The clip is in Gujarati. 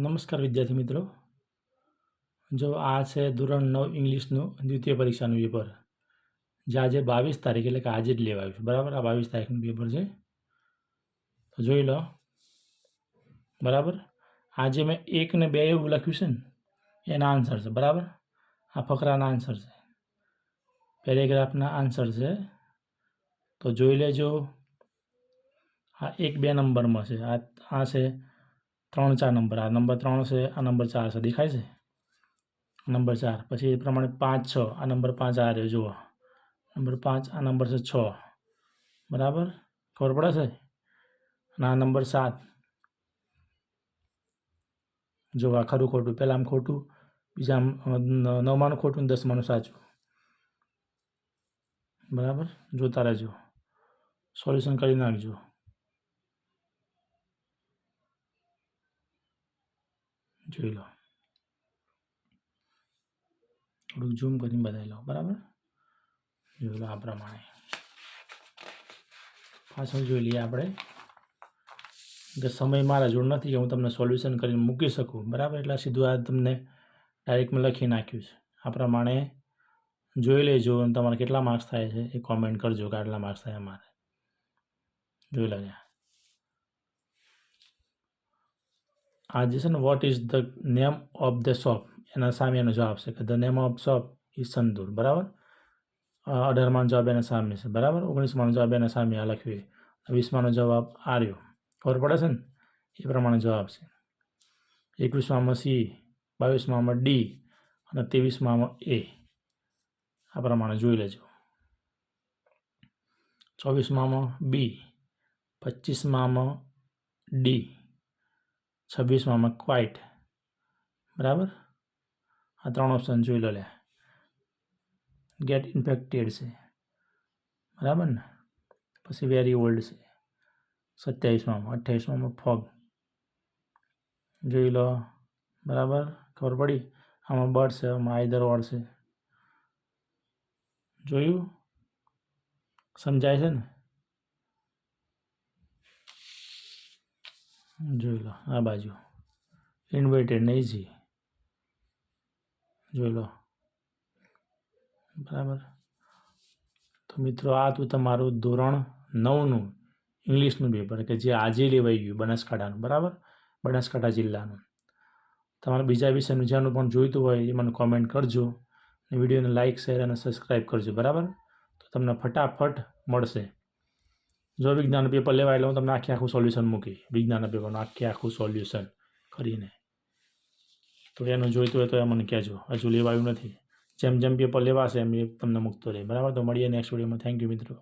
નમસ્કાર વિદ્યાર્થી મિત્રો, જો આ છે ધોરણ 9 ઇંગ્લિશનું દ્વિતીય પરીક્ષાનું પેપર, જે આજે 22 તારીખ એટલે કે આજે જ લેવાયું છે. બરાબર, આ 22 તારીખનું પેપર છે. તો જોઈ લો. બરાબર, આજે મેં 1 ને 2 એવું લખ્યું છે ને, એના આન્સર છે. બરાબર, આ ફકરાના આન્સર છે, પેરેગ્રાફના આન્સર છે. તો જોઈ લેજો. આ 1, 2 નંબરમાં છે, આ છે 3, 4 નંબર. આ નંબર 3 છે, આ નંબર 4 છે, દેખાય છે નંબર 4. પછી એ પ્રમાણે 5, 6, આ નંબર 5 આ રહ્યો, જુઓ નંબર 5, આ નંબર છે 6. બરાબર, ખબર પડે છે. અને આ નંબર 7, જો આ ખરું ખોટું, પહેલાં આમ ખોટું, બીજા 9માનું ખોટું ને 10માનું સાચું. બરાબર, જોતા રહેજો, સોલ્યુશન કરી નાખજો. જોઈ લો, થોડુંક ઝૂમ કરીને બતાવી લો. બરાબર, જોઈ લો આ પ્રમાણે. પાછળ જોઈ લઈએ આપણે કે સમય મારા જોડ નથી કે હું તમને સોલ્યુશન કરીને મૂકી શકું. બરાબર, એટલે સીધું આ તમને ડાયરેક્ટમાં લખી નાખ્યું છે. આ પ્રમાણે જોઈ લેજો અને તમારે કેટલા માર્ક્સ થાય છે એ કોમેન્ટ કરજો કે આટલા માર્ક્સ થાય અમારે. જોઈ લો. આ જે છે ને, what is the name of the shop, એના સામે એનો જવાબ છે કે the name of shop is santoor. બરાબર, 18માનો જવાબ એના સામે છે. બરાબર, 19માનો જવાબ એના સામે આ લખ્યું. 20માનો જવાબ આ રહ્યો. ખબર પડે છે ને, એ પ્રમાણે જવાબ છે. 21મામાં સી, 22મામાં ડી અને 23મામાં એ. આ પ્રમાણે જોઈ લેજો. 24મામાં બી, 25મામાં ડી, 26મામાં ક્વાઇટ. બરાબર, આ 3 ઓપ્શન જોઈ લો. લે ગેટ ઇન્ફેક્ટેડ છે. બરાબર ને, પછી વેરી ઓલ્ડ છે 27મામાં. 28મામાં ફોગ. જોઈ લો. બરાબર, ખબર પડી. આમાં બર્ડ છે, આમાં આઈધર ઓર છે. જોયું, સમજાય છે ને. જોઈ લો આ બાજુ ઇન્વાઇટેડ ને ઇઝી. જોઈ લો. બરાબર, તો મિત્રો આ હતું તમારું ધોરણ 9નું ઇંગ્લિશનું પેપર કે જે આજે લેવાઈ ગયું બનાસકાંઠાનું. બરાબર, બનાસકાંઠા જિલ્લાનું. તમારે બીજા વિષયનું જેનું પણ જોઈતું હોય એ મને કોમેન્ટ કરજો. અને વિડીયોને લાઇક, શેર અને સબસ્ક્રાઈબ કરજો. બરાબર, તો તમને ફટાફટ મળશે. જો વિજ્ઞાનનું પેપર લેવાય એટલે હું તમને આખું સોલ્યુશન મૂકી, વિજ્ઞાનના પેપરનું આખું સોલ્યુશન કરીને. તો એનું જોઈતું હોય તો એ મને કહેજો. હજુ લેવાયું નથી. જેમ જેમ પેપર લેવાશે એમ એ તમને મૂકતો રહે. બરાબર, તો મળીએ નેક્સ્ટ વિડીયોમાં. થેન્ક યુ મિત્રો.